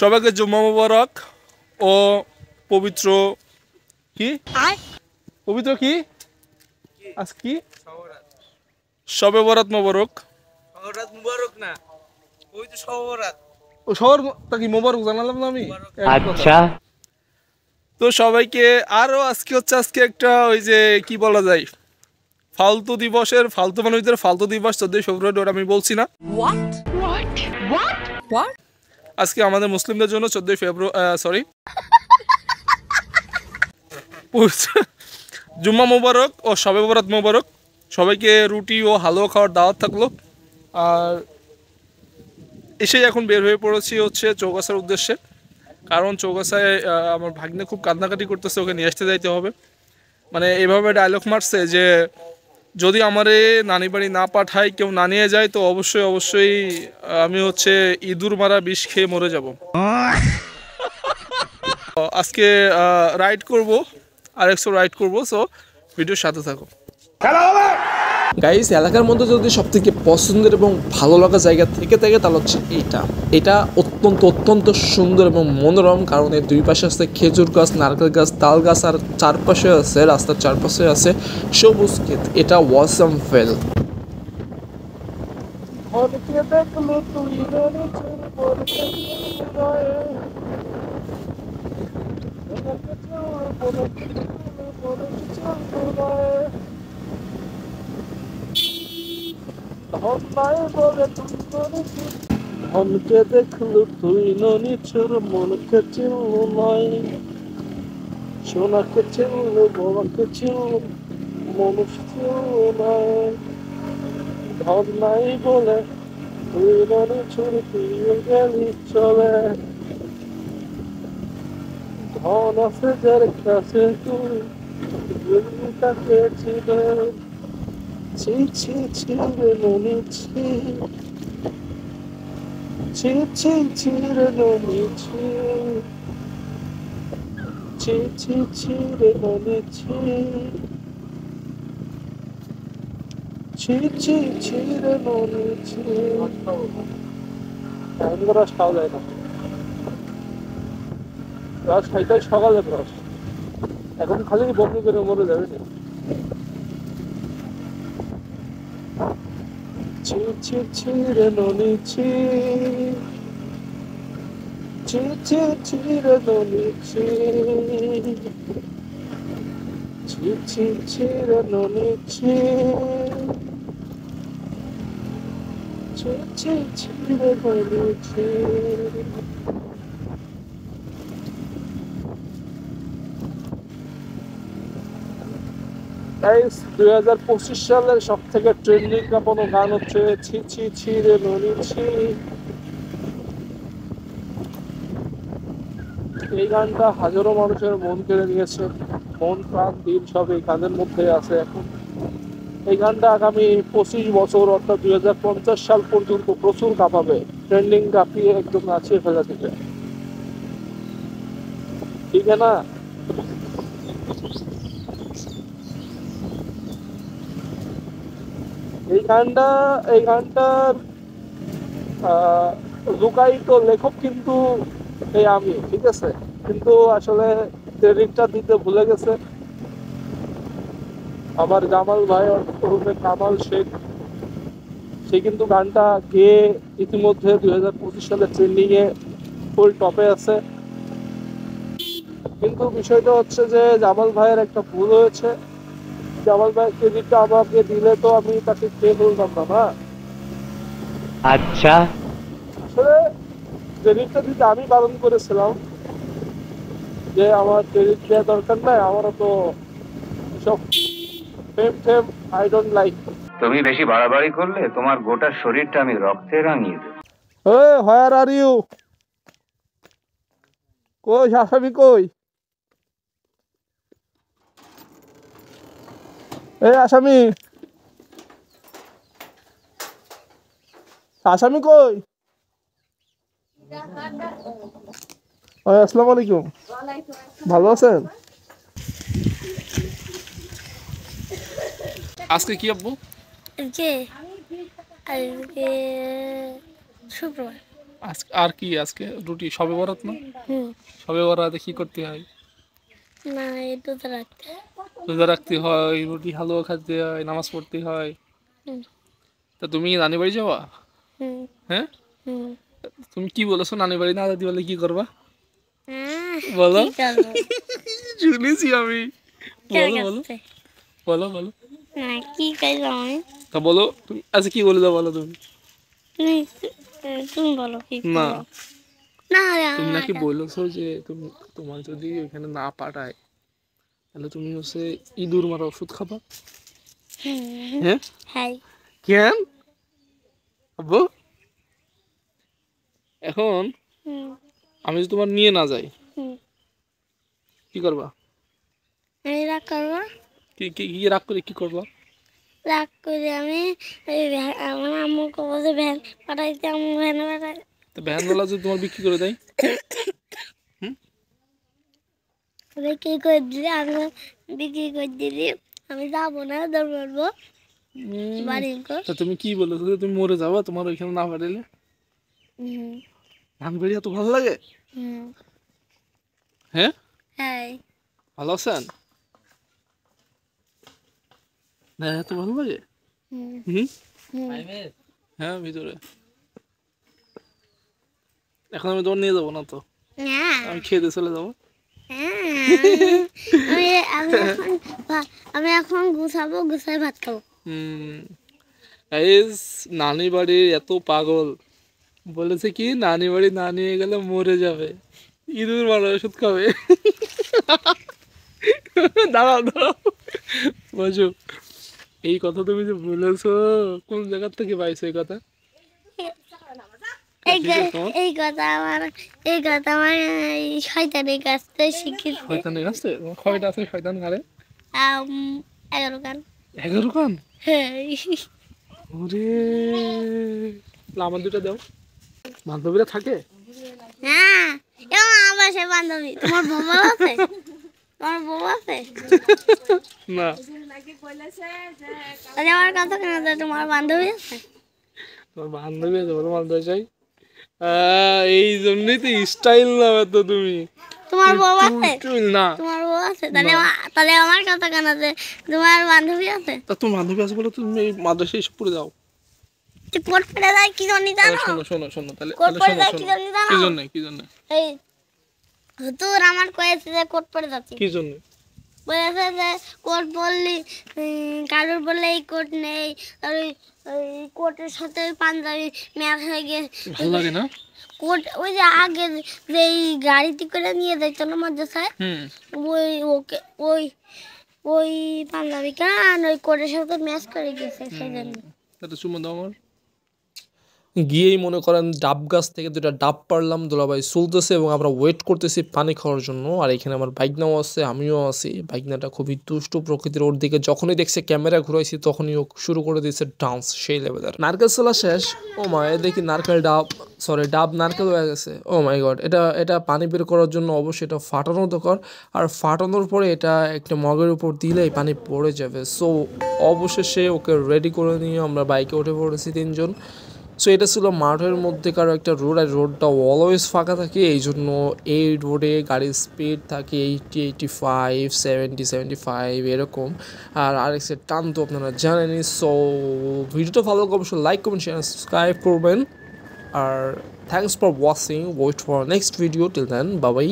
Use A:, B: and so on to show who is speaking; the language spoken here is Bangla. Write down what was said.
A: সবাইকে জুম্মা মুবারক ও পবিত্র কি পবিত্র কি আজ কি শবে বরাত মোবারক।
B: বরাত মুবারক না, ওই তো শবে বরাত।
A: ও শহরটা কি মোবারক জানালাম না আমি।
C: আচ্ছা,
A: তো সবাইকে আরো আজকে একটা ওই যে কি বলা যায় ফালতু দিবসের ফালতু মানুষদের ফালতু দিবস 14 ফেব্রুয়ারি, ওটা আমি বলছি না। আজকে আমাদের মুসলিমদের জন্য 14 ফেব্রুয়ারি সরি জুম্মা মোবারক ও শবে বরাত মোবারক। সবাইকে রুটি ও হালুয়া খাওয়ার দাওয়াত থাকলো। আর এসেই এখন বের হয়ে পড়েছি হচ্ছে চৌগাছার উদ্দেশ্যে, কারণ চৌগাছায় আমার ভাগ্নে খুব কান্নাকাটি করতেছে, ওকে নিয়ে আসতে যাইতে হবে। মানে এইভাবে ডায়লগ মারছে যে যদি আমারে নানি বাড়ি না পাঠায়, কেউ না নিয়ে যায়, তো অবশ্যই আমি হচ্ছে ইঁদুর মারা বিষ খেয়ে মরে যাব। আজকে রাইড করব, আরেকশো রাইড করব, সো ভিডিওর সাথে থাকো। গাইস, এলাকার মধ্যে যদি সবথেকে পছন্দের এবং ভালো লাগা জায়গা থেকে থাকে তাহলে হচ্ছে এটা অত্যন্ত সুন্দর এবং মনোরম, কারণ এর দুই পাশে আছে খেজুর গাছ, নারকেল গাছ, তাল গাছ, আর চারপাশে আছে রাস্তার চারপাশে আছে সবুজ ক্ষেত। এটা ওয়াসাম ফেল। ধনকে দেখলো তুই ননিচুর, মনকে চিনল নয়, সোনাকে চিনল, বাবাকে চিনল, মানুষ চিনল নয়। ধন নাই বলে তুই ননিচুর, তুই গেলি চলে। ধন আছে যার কাছে তুই তাকে চিনে। ছি ছি ছি রে ননি ছি, ছি ছি ছি রে ননি ছি, ছি ছি ছি রে ননি ছি, ছি ছি ছি রে ননি ছি। এখন রস খাওয়া যায় না, রস খাইতে হয় সকালের রস, এখন খালি বমি করে মরে যাবে না। ছি ছি ছি রে ননি ছি, ছি ছি ছি রে ননি ছি, ছি ছি ছি রে ননি ছি, ছি ছি ছি রে ননি ছি। গাইস, 2025 সালের সব থেকে ট্রেন্ডিং কাঁপানো গান হচ্ছে ছি ছি ছি রে ননি ছি। এই গানটা হাজারো মানুষের মন কেড়ে নিয়েছে, মন প্রাণ দিন সব এই গানের মধ্যে আছে এখন। এই গানটা আগামী 25 বছর অর্থাৎ 2050 সাল পর্যন্ত প্রচুর কাঁপাবে, ট্রেন্ডিং কাঁপিয়ে একদম নাচিয়ে ফেলা দিবে, ঠিক না? এই গানটার লুকায়িত লেখক কিন্তু এই আমি, ঠিক আছে, কিন্তু আসলে ক্রেডিটটা দিতে ভুলে গেছে আমার জামাল ভাই ওরফে কামাল শেখ। সে কিন্তু গানটা গেয়ে ইতিমধ্যে 2025 সালে ট্রেন্ডিং এ ফুল টপে আছে। কিন্তু বিষয়টা হচ্ছে যে জামাল ভাইয়ের একটা ভুল হয়েছে, জামাল ভাইয়ের ক্রেডিটটা আমাকে দিলে তো আমি তাকে খেয়ে বলতাম না।
C: আচ্ছা,
A: আসলে ক্রেডিটটা দিতে আমি বারণ করেছিলাম যে আমার ক্রেডিট দেওয়া দরকার নাই, আমারও তো সব ফেম আই ডোন্ট লাইক।
D: তুমি বেশি বাড়াবাড়ি করলে তোমার গোটা শরীরটা আমি রক্তে রাঙিয়ে দেব।
A: হোয়ার আর ইউ? কই আসামি কই? আসামি, আসামি কই? আসসালামু আলাইকুম, ভালো আছেন? আজকে কি আব্বু?
E: আজকে শুক্রবার।
A: আজকে আর কি আজকে রুটি সবে বরাত না?
C: হুম।
A: সবে বরাতে কি করতে হয়?
C: না এটা তো রাখতে।
A: রোজা রাখতে হয়, রুটি হালুয়া খেতে হয়, নামাজ পড়তে হয়।
C: হুম।
A: তা তুমি কি নানি বাড়ি যাওয়া?
C: হুম।
A: হ্যাঁ,
C: হুম।
A: তুমি কি বলেছো নানি বাড়ি না যেতে বলে কি করবা?
C: আহ,
A: বলো।
C: কি করবো?
A: শুনেছি আমি।
C: কার
A: বলো বলো
C: কাছে?
A: বলো বলো।
C: না কি করবো আমি?
A: তা বলো তুমি আচ্ছা কি বলে দাও বলো তুমি।
C: তুমি তুমি বলো কি
A: না,
C: করবো? না রে
A: তুমি
C: আমার
A: নাকি
C: কাছে।
A: বলেছো যে তুমি তোমার যদি এখানে না পাঠায় তাহলে তুমি হচ্ছে ইঁদুর মারা ওষুধ খাবা।
C: হুম।
A: হ্যাঁ,
C: হাই।
A: কেন আব্বু? এখন
C: হুম।
A: আমি যদি তোমার নিয়ে না যাই
C: হুম।
A: কি করবা?
C: আমি রাগ করবো।
A: কি কি কি রাগ করে কি করবা?
C: রাগ করে আমি আমার আম্মুকে বলতে ভ্যান পাঠাইতে, আম্মু ভ্যানে পাঠাই।
A: তো ভ্যানওয়ালা যদি তোমার বিক্রি করে দেয়?
C: বিক্রি করে দিলে আমি বিক্রি করে দিলি আমি যাবো না, দৌড় মারবো
A: উম,
C: বাড়ি।
A: তা তুমি কি বলেছো যে তুমি মরে যাবা তোমার ওইখানে না পাঠাইলে?
C: হুম।
A: ধান বেড়ি এত ভালো লাগে?
C: হুম।
A: হ্যাঁ,
C: হ্যাঁ।
A: ভালো আছেন? না এত ভালো লাগে?
C: হুম।
A: হুম,
C: হুম।
A: হ্যাঁ ভিতরে। এখন আমি তোমার নিয়ে যাবো না তো,
C: না।
A: আমি খেয়ে দিয়ে চলে যাবো।
C: হ্যাঁ, আমি আমি এখন আমি এখন গুছাবো, গুছাই ভাত খাবো।
A: হুম, গাইস, নানি বাড়ির এত পাগল বলেছে কি নানি বাড়ি না নিয়ে গেলে মরে যাবে, ইঁদুর মারা ওষুধ খাবে। দাঁড়াও দাঁড়াও, বুঝো এই কথা তুমি যে বলেছো কোন জায়গার থেকে পাইছো এই কথা?
C: এই কথা আমার এই শয়তানের কাছ থেকে শিখেছি।
A: শয়তানের আছে? তোমার কয়টা আছে শয়তান ঘরে?
C: 11 গান।
A: 11 খান?
C: হ্যাঁ।
A: ওরে, তাহলে আমার দুটো দাও। বান্ধবীরা থাকে?
C: হ্যাঁ, এবং আমার সে বান্ধবী। তোমার বউ আছে? তোমার বউ আছে?
A: না,
C: তাহলে আমার কথা কেন দেয়? তোমার বান্ধবী আছে?
A: তোমার বান্ধবী আছে বলো বান্ধবী চাই। এই জন্যই তো স্টাইল না তো তুমি।
C: তোমার বউ আছে?
A: টুল না।
C: তোমার বউ আছে? তাহলে
A: না।
C: তাহলে আমার কথা কেন দেয়? তোমার বান্ধবী আছে?
A: তা তোমার বান্ধবী আছে বলে তুমি এই মাদ্রাসায় এসে পড়ে যাও।
C: তুই কোট পরে যায় কি জানি জানো?
A: শোনো শোনো শোনো তাহলে
C: কোট
A: তাহলে
C: পরে
A: শোনো
C: যায় কি
A: শোনো
C: জানি জানো?
A: কি জন্য কি জন্য
C: এই হুতুর আমার কয়েছে যে কোট পরে যাচ্ছি।
A: কি জন্য?
C: বলেছে যে কোট বললি কারোর বললে এই কোট নেই, আর ওই কোটের সাথে ওই পাঞ্জাবি ম্যাচ হয়ে গিয়ে
A: ভালো লাগে না?
C: কোট ওই যে আগে যে এই গাড়িতে করে নিয়ে যাইতো না মাদ্রাসায়,
A: হুম,
C: ওই ওকে ওই ওই পাঞ্জাবি কান ওই কোটের সাথে ম্যাচ করে গেছে সেই জন্য।
A: এটা চুমো দাও আমার। গিয়েই মনে করেন ডাব গাছ থেকে দুটা ডাব পারলাম, দুলাভাই চলতেছে এবং আমরা ওয়েট করতেছি পানি খাওয়ার জন্য। আর এখানে আমার বাইকনাও আছে, আমিও আছি। বাইকনাটা খুবই দুষ্টু প্রকৃতির, ওর দিকে যখনই দেখছে ক্যামেরা ঘুরাইছি তখনই ও শুরু করে দিয়েছে ডান্স সেই লেভেলের। নারকেল চলা শেষ। ও মা, দেখি নারকেল ডাব, সরি ডাব নারকেল হয়ে গেছে। ও মাই গড, এটা পানি বের করার জন্য অবশ্যই এটা ফাটানো দরকার। আর ফাটানোর পরে এটা একটা মগের উপর দিলেই পানি পড়ে যাবে। সো অবশেষে ওকে রেডি করে নিয়ে আমরা বাইকে উঠে পড়েছি তিনজন। সো এটা ছিল মাঠের মধ্যেকার একটা রোড, আর রোডটা অলওয়েজ ফাঁকা থাকে, এই জন্য এই রোডে গাড়ির স্পিড থাকে 80, 85, 70, 75 এরকম। আর আরএক্সের টান তো আপনারা জানেনই। সো ভিডিওটা ভালো লাগলে অবশ্যই লাইক কমেন্ট শেয়ার সাবস্ক্রাইব করবেন। আর thanks for watching, wait for next video, till then bye by.